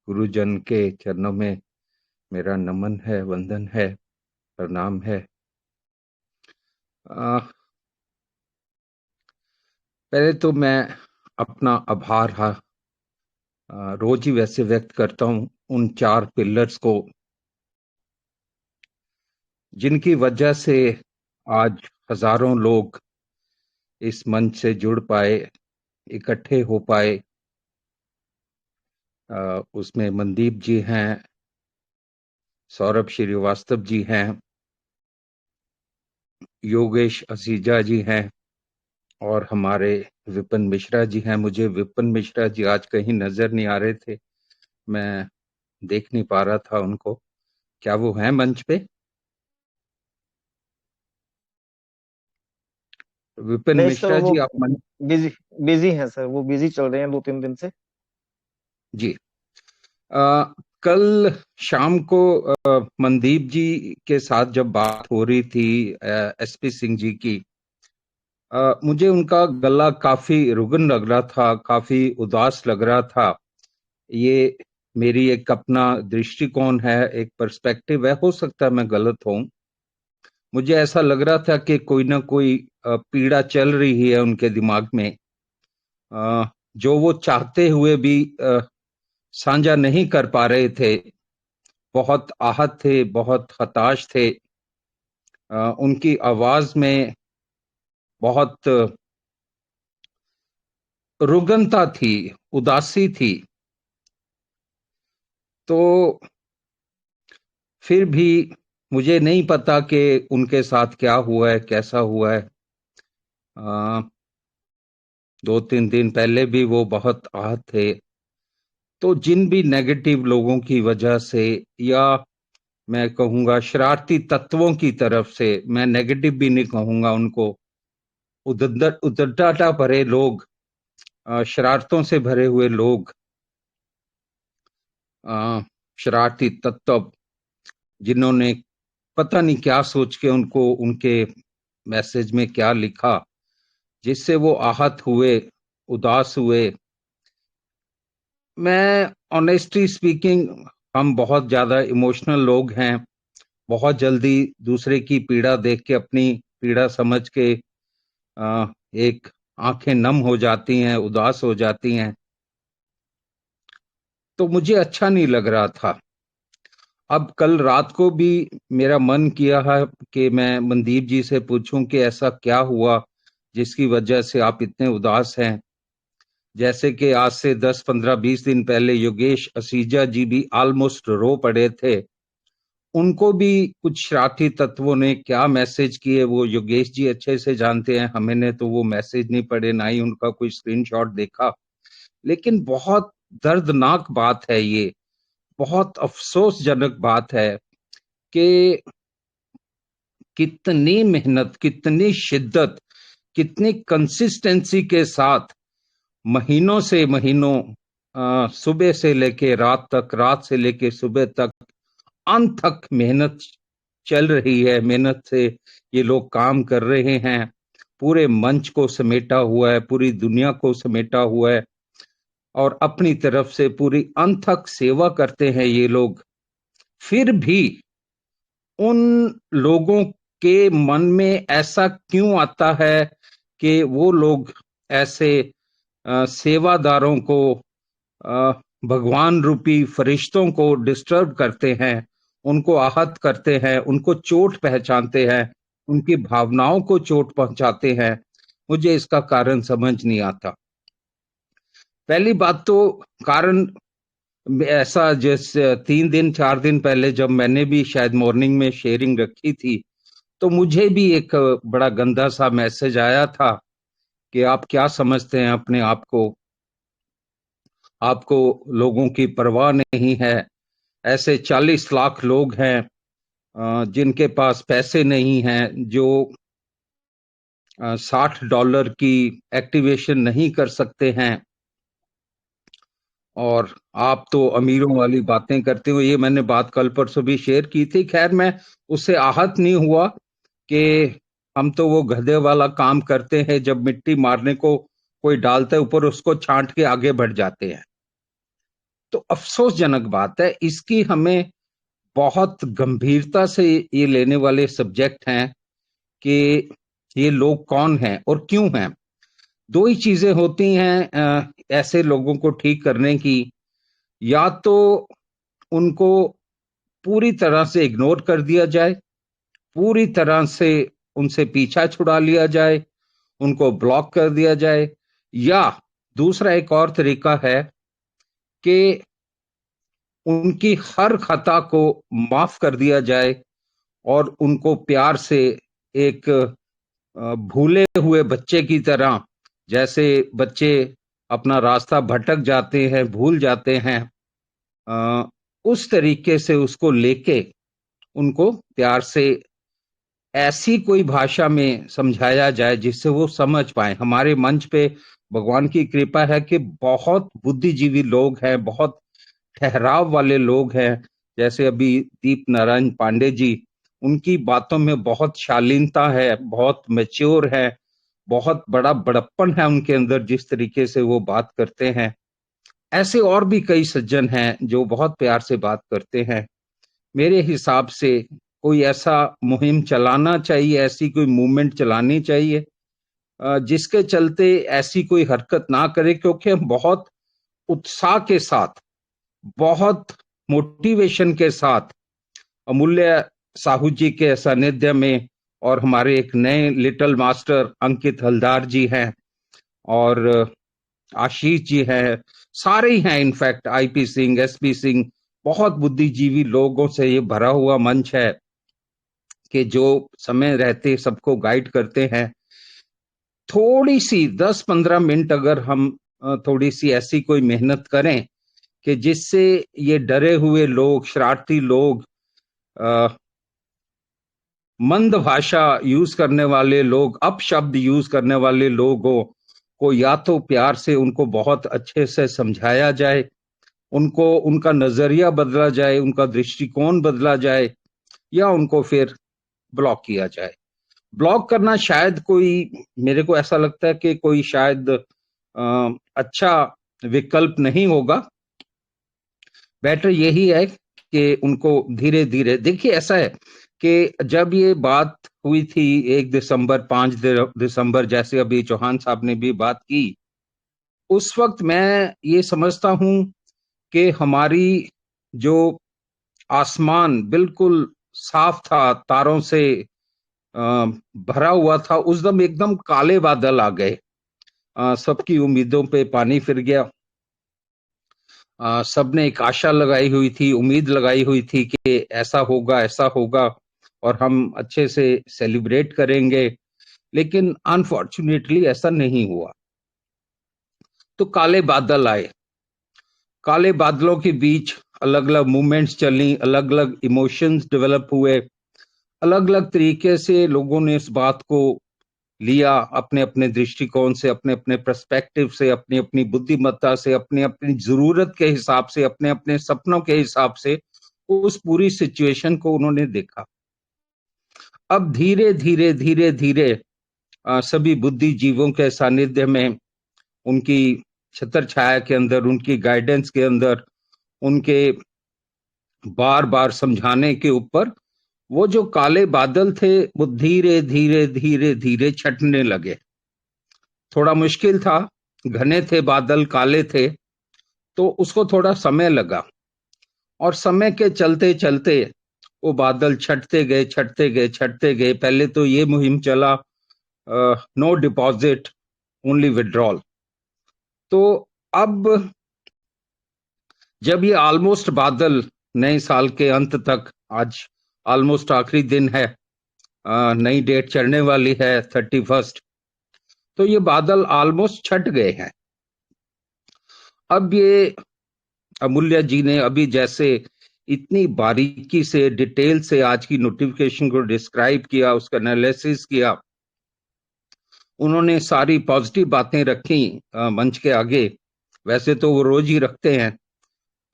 गुरुजन के चरणों में मेरा नमन है, वंदन है, प्रणाम है। अ, पहले तो मैं अपना आभार रोज ही वैसे व्यक्त करता हूँ उन 4 पिलर्स को, जिनकी वजह से आज हजारों लोग इस मंच से जुड़ पाए, इकट्ठे हो पाए। उसमें मनदीप जी हैं, सौरभ श्रीवास्तव जी हैं, योगेश असीजा जी हैं और हमारे विपिन मिश्रा जी हैं। मुझे विपिन मिश्रा जी आज कहीं नजर नहीं आ रहे थे, मैं देख नहीं पा रहा था उनको। क्या वो हैं मंच पे? विपिन नहीं सर, मिश्रा वो जी, आप मंच? बिजी बिजी हैं सर। वो बिजी चल रहे हैं 2-3 दिन से। जी। अ, कल शाम को मनदीप जी के साथ जब बात हो रही थी एसपी सिंह जी की, मुझे उनका गला काफी रुगन लग रहा था, काफी उदास लग रहा था। ये मेरी एक अपना दृष्टिकोण है, एक पर्सपेक्टिव है, हो सकता है मैं गलत हूं। मुझे ऐसा लग रहा था कि कोई ना कोई पीड़ा चल रही है उनके दिमाग में, जो वो चाहते हुए भी साझा नहीं कर पा रहे थे। बहुत आहत थे, बहुत हताश थे। उनकी आवाज में बहुत रुग्णता थी, उदासी थी। तो फिर भी मुझे नहीं पता कि उनके साथ क्या हुआ है, कैसा हुआ है। 2-3 दिन पहले भी वो बहुत आहत थे। तो जिन भी नेगेटिव लोगों की वजह से, या मैं कहूंगा शरारती तत्वों की तरफ से, मैं नेगेटिव भी नहीं कहूंगा उनको, उद्दंडता भरे लोग, शरारतों से भरे हुए लोग, शरारती तत्व, जिन्होंने पता नहीं क्या सोच के उनको उनके मैसेज में क्या लिखा, जिससे वो आहत हुए, उदास हुए। मैं ऑनेस्टली स्पीकिंग, हम बहुत ज्यादा इमोशनल लोग हैं। बहुत जल्दी दूसरे की पीड़ा देख के अपनी पीड़ा समझ के एक आंखें नम हो जाती हैं, उदास हो जाती हैं। तो मुझे अच्छा नहीं लग रहा था। अब कल रात को भी मेरा मन किया है कि मैं मनदीप जी से पूछूं कि ऐसा क्या हुआ जिसकी वजह से आप इतने उदास हैं। जैसे कि आज से 10, 15, 20 दिन पहले योगेश असीजा जी भी ऑलमोस्ट रो पड़े थे। उनको भी कुछ शरारती तत्वों ने क्या मैसेज किए, वो योगेश जी अच्छे से जानते हैं। हमें ने तो वो मैसेज नहीं पढ़े, ना ही उनका कोई स्क्रीनशॉट देखा। लेकिन बहुत दर्दनाक बात है ये, बहुत अफसोसजनक बात है कि कितनी मेहनत, कितनी शिद्दत, कितनी कंसिस्टेंसी के साथ महीनों से महीनों, सुबह से लेके रात तक, रात से लेके सुबह तक, अंत तक मेहनत चल रही है। मेहनत से ये लोग काम कर रहे हैं, पूरे मंच को समेटा हुआ है, पूरी दुनिया को समेटा हुआ है, और अपनी तरफ से पूरी अंत तक सेवा करते हैं ये लोग। फिर भी उन लोगों के मन में ऐसा क्यों आता है कि वो लोग ऐसे सेवादारों को, अ, भगवान रूपी फरिश्तों को डिस्टर्ब करते हैं, उनको आहत करते हैं, उनको चोट पहुंचाते हैं, उनकी भावनाओं को चोट पहुंचाते हैं। मुझे इसका कारण समझ नहीं आता। पहली बात तो कारण ऐसा, जैसे 3 दिन 4 दिन पहले जब मैंने भी शायद मॉर्निंग में शेयरिंग रखी थी, तो मुझे भी एक बड़ा गंदा सा मैसेज आया था कि आप क्या समझते हैं अपने आप को, आपको लोगों की परवाह नहीं है। ऐसे 40 लाख लोग हैं जिनके पास पैसे नहीं हैं, जो $60 की एक्टिवेशन नहीं कर सकते हैं, और आप तो अमीरों वाली बातें करते हो। ये मैंने बात कल परसों भी शेयर की थी। खैर, मैं उससे आहत नहीं हुआ कि हम तो वो गधे वाला काम करते हैं, जब मिट्टी मारने को कोई डालता है ऊपर, उसको छांट के आगे बढ़ जाते हैं। तो अफसोसजनक बात है, इसकी हमें बहुत गंभीरता से ये लेने वाले सब्जेक्ट हैं कि ये लोग कौन हैं और क्यों हैं। दो ही चीजें होती हैं ऐसे लोगों को ठीक करने की, या तो उनको पूरी तरह से इग्नोर कर दिया जाए, पूरी तरह से उनसे पीछा छुड़ा लिया जाए, उनको ब्लॉक कर दिया जाए, या दूसरा एक और तरीका है कि उनकी हर खता को माफ कर दिया जाए और उनको प्यार से एक भूले हुए बच्चे की तरह, जैसे बच्चे अपना रास्ता भटक जाते हैं, भूल जाते हैं, उस तरीके से उसको लेके उनको प्यार से ऐसी कोई भाषा में समझाया जाए जिससे वो समझ पाए। हमारे मंच पे भगवान की कृपा है कि बहुत बुद्धिजीवी लोग हैं, बहुत ठहराव वाले लोग हैं, जैसे अभी दीप नारायण पांडे जी, उनकी बातों में बहुत शालीनता है, बहुत मैच्योर है, बहुत बड़ा बड़प्पन है उनके अंदर, जिस तरीके से वो बात करते हैं। ऐसे और भी कई सज्जन हैं जो बहुत प्यार से बात करते हैं। मेरे हिसाब से कोई ऐसा मुहिम चलाना चाहिए, ऐसी कोई मूवमेंट चलानी चाहिए जिसके चलते ऐसी कोई हरकत ना करे, क्योंकि हम बहुत उत्साह के साथ, बहुत मोटिवेशन के साथ अमूल्य साहू जी के सानिध्य में, और हमारे एक नए लिटिल मास्टर अंकित हलदार जी हैं और आशीष जी हैं, सारे ही हैं, in fact IP Singh, SP Singh, बहुत बुद्धिजीवी लोगों से ये भरा हुआ मंच है कि जो समय रहते सबको गाइड करते हैं। थोड़ी सी 10-15 मिनट अगर हम थोड़ी सी ऐसी कोई मेहनत करें कि जिससे ये डरे हुए लोग, शरारती लोग, मंद भाषा यूज करने वाले लोग, अपशब्द यूज करने वाले लोगों को या तो प्यार से उनको बहुत अच्छे से समझाया जाए, उनको उनका नजरिया बदला जाए, उनका दृष्टिकोण बदला जाए, या उनको फिर ब्लॉक किया जाए। ब्लॉक करना शायद कोई, मेरे को ऐसा लगता है कि कोई शायद अच्छा विकल्प नहीं होगा। बेटर यही है कि उनको धीरे धीरे, देखिए ऐसा है कि जब ये बात हुई थी 1 दिसंबर, 5 दिसंबर, जैसे अभी चौहान साहब ने भी बात की, उस वक्त मैं ये समझता हूं कि हमारी जो आसमान बिल्कुल साफ था, तारों से भरा हुआ था, उस दम एकदम काले बादल आ गए, सबकी उम्मीदों पे पानी फिर गया। सबने एक आशा लगाई हुई थी, उम्मीद लगाई हुई थी कि ऐसा होगा, ऐसा होगा और हम अच्छे से सेलिब्रेट करेंगे, लेकिन अनफॉर्चुनेटली ऐसा नहीं हुआ। तो काले बादल आए, काले बादलों के बीच अलग अलग मूवमेंट्स चली, अलग अलग इमोशंस डेवलप हुए, अलग अलग तरीके से लोगों ने इस बात को लिया, अपने अपने दृष्टिकोण से, अपने अपने पर्सपेक्टिव से, अपनी अपनी बुद्धिमत्ता से, अपनी अपनी जरूरत के हिसाब से, अपने अपने सपनों के हिसाब से उस पूरी सिचुएशन को उन्होंने देखा। अब धीरे धीरे धीरे धीरे सभी बुद्धिजीवों के सानिध्य में, उनकी छत्र छाया के अंदर, उनकी गाइडेंस के अंदर, उनके बार बार समझाने के ऊपर, वो जो काले बादल थे वो धीरे धीरे धीरे धीरे छटने लगे। थोड़ा मुश्किल था, घने थे बादल, काले थे, तो उसको थोड़ा समय लगा, और समय के चलते चलते वो बादल छटते गए, छटते गए, छटते गए। पहले तो ये मुहिम चला, नो डिपॉजिट, ओनली विड्रॉल। तो अब जब ये ऑलमोस्ट बादल नए साल के अंत तक, आज ऑलमोस्ट आखिरी दिन है, नई डेट चढ़ने वाली है 31st, तो ये बादल ऑलमोस्ट छट गए हैं। अब ये अमूल्य जी ने अभी जैसे इतनी बारीकी से, डिटेल से आज की नोटिफिकेशन को डिस्क्राइब किया, उसका एनालिसिस किया, उन्होंने सारी पॉजिटिव बातें रखी मंच के आगे, वैसे तो वो रोज ही रखते हैं।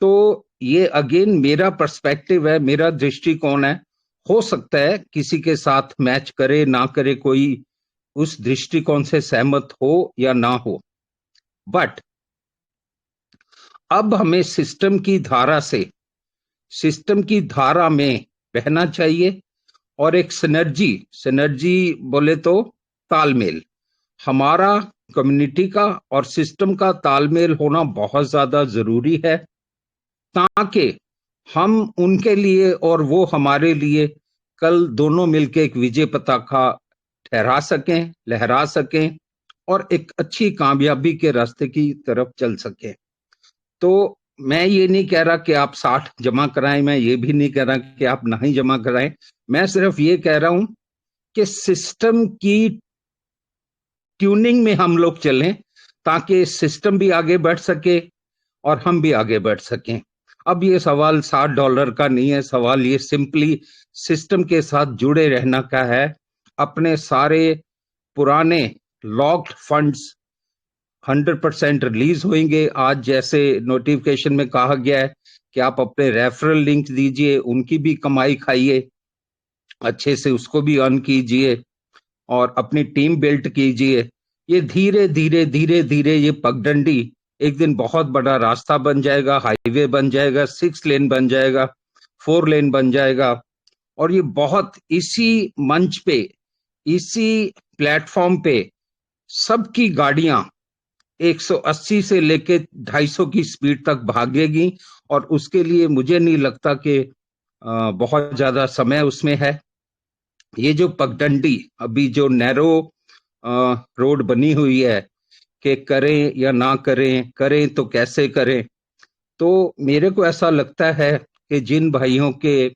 तो ये अगेन मेरा पर्सपेक्टिव है, मेरा दृष्टिकोण है, हो सकता है किसी के साथ मैच करे ना करे, कोई उस दृष्टिकोण से सहमत हो या ना हो, बट अब हमें सिस्टम की धारा में बहना चाहिए, और एक सिनर्जी बोले तो तालमेल, हमारा कम्युनिटी का और सिस्टम का तालमेल होना बहुत ज्यादा जरूरी है, ताकि हम उनके लिए और वो हमारे लिए कल दोनों मिलकर एक विजय पताका लहरा सकें और एक अच्छी कामयाबी के रास्ते की तरफ चल सकें। तो मैं ये नहीं कह रहा कि आप 60 जमा कराएं, मैं ये भी नहीं कह रहा कि आप नहीं जमा कराएं, मैं सिर्फ ये कह रहा हूं कि सिस्टम की ट्यूनिंग में हम लोग चलें, ताकि सिस्टम भी आगे बढ़ सके और हम भी आगे बढ़ सकें। अब ये सवाल $60 का नहीं है, सवाल ये सिंपली सिस्टम के साथ जुड़े रहना का है। अपने सारे पुराने लॉक्ड फंड्स 100% रिलीज होंगे। आज जैसे नोटिफिकेशन में कहा गया है कि आप अपने रेफरल लिंक दीजिए, उनकी भी कमाई खाइए, अच्छे से उसको भी अर्न कीजिए और अपनी टीम बिल्ड कीजिए। ये धीरे धीरे ये पगडंडी एक दिन बहुत बड़ा रास्ता बन जाएगा, हाईवे बन जाएगा, 6 लेन बन जाएगा, 4 लेन बन जाएगा। और ये बहुत इसी मंच पे, इसी प्लेटफॉर्म पे सबकी गाड़ियां 180 से लेके 250 की स्पीड तक भागेगी, और उसके लिए मुझे नहीं लगता कि बहुत ज्यादा समय उसमें है। ये जो पगडंडी, अभी जो नैरो रोड बनी हुई है कि करें या ना करें, करें तो कैसे करें, तो मेरे को ऐसा लगता है कि जिन भाइयों के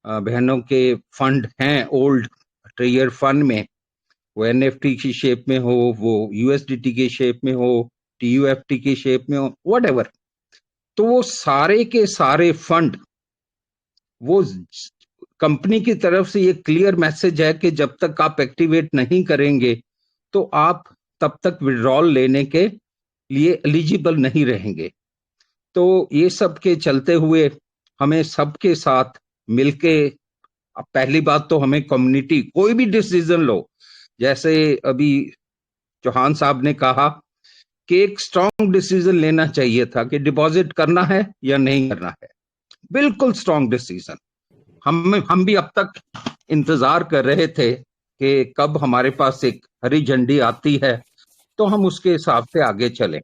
बहनों के फंड हैं ओल्ड ट्रेयर फंड में, वो एनएफटी की शेप में हो, वो यूएसडीटी की शेप में हो, टीयूएफटी की शेप में हो, व्हाटएवर, तो वो सारे के सारे फंड, वो कंपनी की तरफ से ये क्लियर मैसेज है कि जब तक आप एक्टिवेट नहीं करेंगे तो आप तब तक विड्रॉल लेने के लिए एलिजिबल नहीं रहेंगे। तो ये सब के चलते हुए हमें सबके साथ मिलके, पहली बात तो हमें कम्युनिटी, कोई भी डिसीजन लो, जैसे अभी चौहान साहब ने कहा कि एक स्ट्रांग डिसीजन लेना चाहिए था कि डिपॉजिट करना है या नहीं करना है, बिल्कुल स्ट्रांग डिसीजन। हम भी अब तक इंतजार कर रहे थे कि कब हमारे पास एक हरी झंडी आती है तो हम उसके हिसाब से आगे चलें।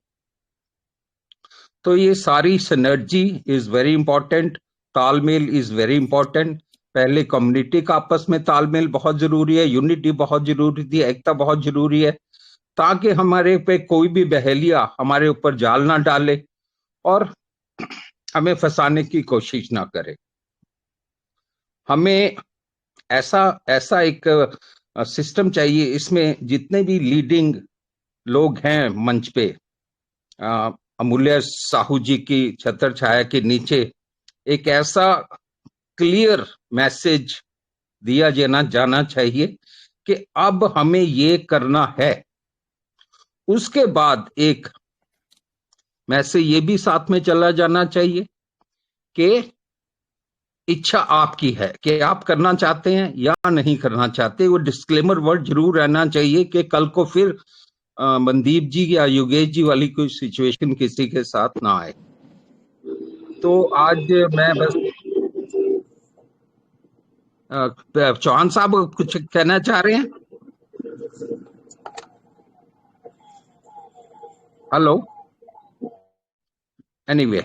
तो ये सारी सिनर्जी इज वेरी इंपॉर्टेंट, तालमेल इज वेरी इंपॉर्टेंट। पहले कम्युनिटी का आपस में तालमेल बहुत जरूरी है, यूनिटी बहुत जरूरी थी, एकता बहुत जरूरी है, ताकि हमारे पे कोई भी बहेलिया हमारे ऊपर जाल ना डाले और हमें फंसाने की कोशिश ना करे। हमें ऐसा एक सिस्टम चाहिए, इसमें जितने भी लीडिंग लोग हैं मंच पे, अमूल्य साहू जी की छत्र छाया के नीचे एक ऐसा क्लियर मैसेज दिया जाना चाहिए कि अब हमें ये करना है। उसके बाद एक मैसेज ये भी साथ में चला जाना चाहिए कि इच्छा आपकी है कि आप करना चाहते हैं या नहीं करना चाहते। वो डिस्क्लेमर वर्ड जरूर रहना चाहिए कि कल को फिर मनदीप जी या योगेश जी वाली कोई सिचुएशन किसी के साथ ना आए। तो आज मैं बस चौहान साहब कुछ कहना चाह रहे हैं? हेलो, एनीवे,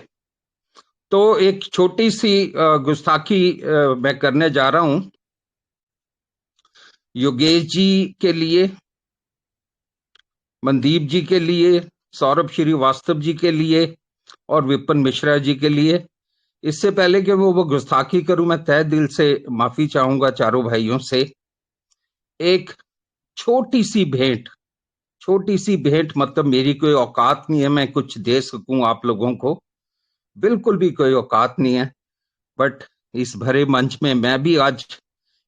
तो एक छोटी सी गुस्ताखी मैं करने जा रहा हूं योगेश जी के लिए, मनदीप जी के लिए, सौरभ श्रीवास्तव जी के लिए और विपिन मिश्रा जी के लिए। इससे पहले कि वो गुस्ताखी करूं, मैं तहे दिल से माफी चाहूंगा चारों भाइयों से। एक छोटी सी भेंट, मतलब मेरी कोई औकात नहीं है मैं कुछ दे सकूं आप लोगों को, बिल्कुल भी कोई औकात नहीं है, बट इस भरे मंच में मैं भी आज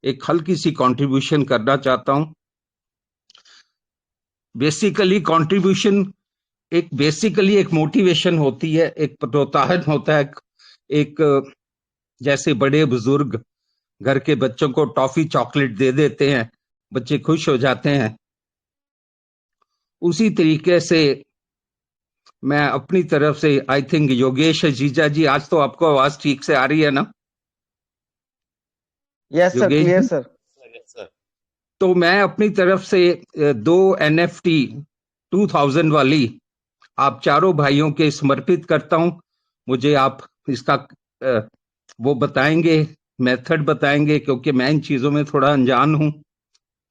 एक हल्की सी कंट्रीब्यूशन करना चाहता हूं। बेसिकली कंट्रीब्यूशन एक मोटिवेशन होती है, एक प्रोत्साहन होता है, एक जैसे बड़े बुजुर्ग घर के बच्चों को टॉफी चॉकलेट दे देते हैं, बच्चे खुश हो जाते हैं, उसी तरीके से मैं अपनी तरफ से आई थिंक योगेश जीजा जी, आज तो आपको आवाज ठीक से आ रही है ना यस सर, योगेश क्लियर जी? सर। तो मैं अपनी तरफ से 2 NFT 2000 वाली आप चारों भाइयों के समर्पित करता हूं। मुझे आप इसका वो बताएंगे, मेथड बताएंगे, क्योंकि मैं इन चीजों में थोड़ा अनजान हूं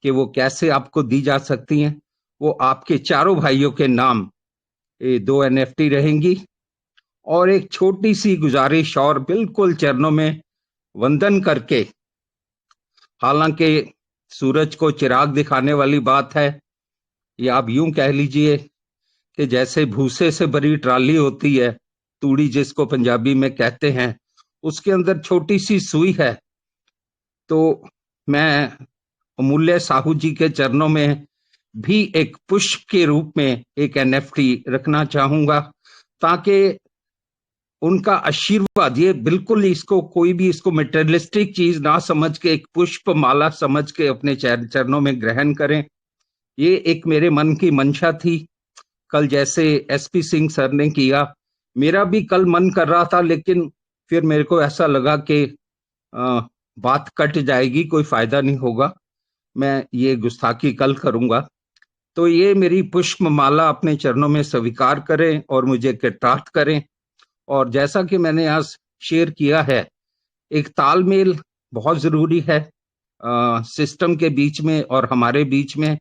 कि वो कैसे आपको दी जा सकती हैं। वो आपके चारों भाइयों के नाम ये 2 NFT रहेंगी। और एक छोटी सी गुजारिश और बिल्कुल चरणों में वंदन करके, हालांकि सूरज को चिराग दिखाने वाली बात है, या आप यूं कह लीजिए कि जैसे भूसे से भरी ट्राली होती है, तूड़ी जिसको पंजाबी में कहते हैं, उसके अंदर छोटी सी सुई है। तो मैं अमूल्य साहू जी के चरणों में भी एक पुष्प के रूप में एक NFT रखना चाहूंगा, ताकि उनका आशीर्वाद, ये बिल्कुल इसको कोई भी इसको मेटेरियलिस्टिक चीज ना समझ के एक पुष्प माला समझ के अपने चरणों में ग्रहण करें। ये एक मेरे मन की मंशा थी। कल जैसे SP सिंह सर ने किया, मेरा भी कल मन कर रहा था, लेकिन फिर मेरे को ऐसा लगा कि बात कट जाएगी, कोई फायदा नहीं होगा, मैं ये गुस्ताखी कल करूंगा। तो ये मेरी पुष्प माला अपने चरणों में स्वीकार करें और मुझे कृतार्थ करें। और जैसा कि मैंने आज शेयर किया है, एक तालमेल बहुत जरूरी है सिस्टम के बीच में और हमारे बीच में।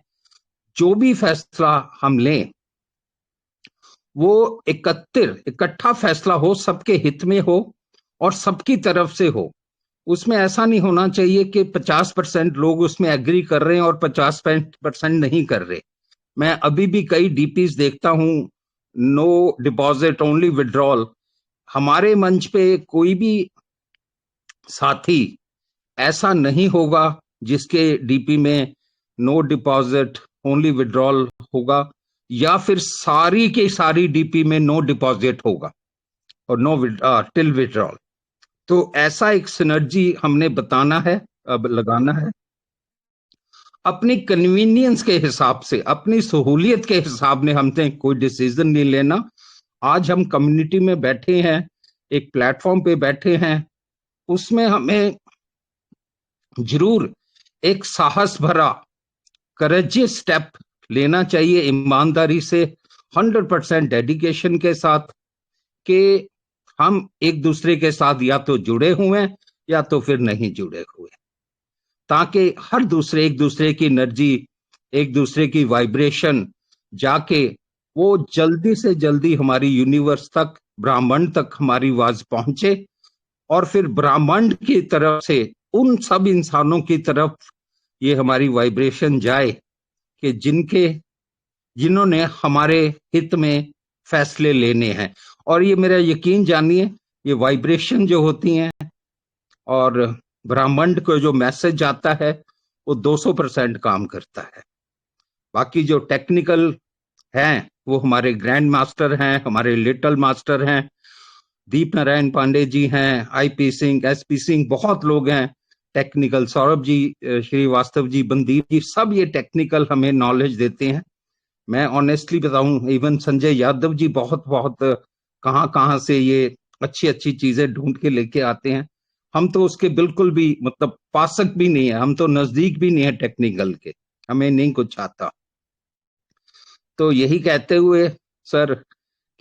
जो भी फैसला हम लें वो इकट्ठा फैसला हो, सबके हित में हो और सबकी तरफ से हो। उसमें ऐसा नहीं होना चाहिए कि 50% लोग उसमें एग्री कर रहे हैं और 50% नहीं कर रहे। मैं अभी भी कई DPs देखता हूं, नो डिपॉजिट ओनली विड्रॉल। हमारे मंच पे कोई भी साथी ऐसा नहीं होगा जिसके DP में नो डिपॉजिट ओनली विड्रॉल होगा, या फिर सारी के सारी DP में नो डिपॉजिट होगा और नो टिल विड्रॉल। तो ऐसा एक सिनर्जी हमने बताना है, अब लगाना है अपनी कन्वीनियंस के हिसाब से, अपनी सहूलियत के हिसाब में। हमने कोई डिसीजन नहीं लेना। आज हम कम्युनिटी में बैठे हैं, एक प्लेटफॉर्म पे बैठे हैं, उसमें हमें जरूर एक साहस भरा करेजियस स्टेप लेना चाहिए, ईमानदारी से, 100% डेडिकेशन के साथ, कि हम एक दूसरे के साथ या तो जुड़े हुए हैं या तो फिर नहीं जुड़े हुए, ताकि एक दूसरे की एनर्जी, एक दूसरे की वाइब्रेशन जाके वो जल्दी से जल्दी हमारी यूनिवर्स तक, ब्रह्मांड तक हमारी आवाज पहुंचे, और फिर ब्रह्मांड की तरफ से उन सब इंसानों की तरफ ये हमारी वाइब्रेशन जाए कि जिन्होंने हमारे हित में फैसले लेने हैं। और ये मेरा यकीन जानिए, ये वाइब्रेशन जो होती हैं और ब्रह्मांड को जो मैसेज आता है वो 200% काम करता है। बाकी जो टेक्निकल हैं वो हमारे ग्रैंड मास्टर हैं, हमारे लिटिल मास्टर हैं, दीप नारायण पांडे जी हैं, IP सिंह, SP सिंह, बहुत लोग हैं टेक्निकल, सौरभ जी, श्रीवास्तव जी, बंदीप जी, सब ये टेक्निकल हमें नॉलेज देते हैं। मैं ऑनेस्टली बताऊं, इवन संजय यादव जी बहुत बहुत कहां कहां से ये अच्छी अच्छी चीजें ढूंढ के लेके आते हैं। हम तो उसके बिल्कुल भी मतलब पासक भी नहीं है, हम तो नजदीक भी नहीं है टेक्निकल के, हमें नहीं कुछ आता। तो यही कहते हुए सर,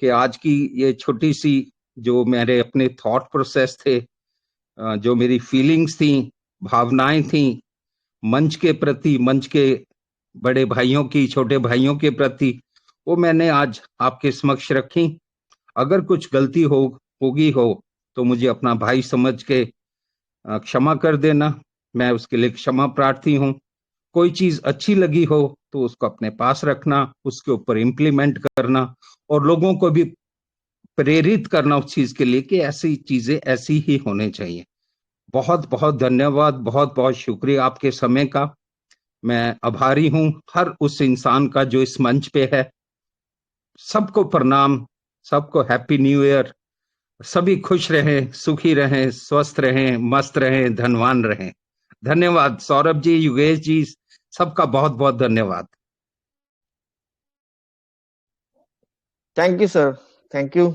कि आज की ये छोटी सी जो मेरे अपने थॉट प्रोसेस थे, जो मेरी फीलिंग्स थी, भावनाएं थी मंच के प्रति, मंच के बड़े भाइयों की, छोटे भाइयों के प्रति, वो मैंने आज आपके समक्ष रखी। अगर कुछ गलती होगी हो तो मुझे अपना भाई समझ के क्षमा कर देना, मैं उसके लिए क्षमा प्रार्थी हूँ। कोई चीज अच्छी लगी हो तो उसको अपने पास रखना, उसके ऊपर इम्प्लीमेंट करना और लोगों को भी प्रेरित करना उस चीज के लिए कि ऐसी चीजें ऐसी ही होने चाहिए। बहुत बहुत धन्यवाद, बहुत बहुत शुक्रिया आपके समय का। मैं आभारी हूं हर उस इंसान का जो इस मंच पे है। सबको प्रणाम, सबको हैप्पी न्यू ईयर। सभी खुश रहें, सुखी रहें, स्वस्थ रहें, मस्त रहें, धनवान रहें। धन्यवाद सौरभ जी, युगेश जी, सबका बहुत बहुत धन्यवाद। Thank you sir. Thank you.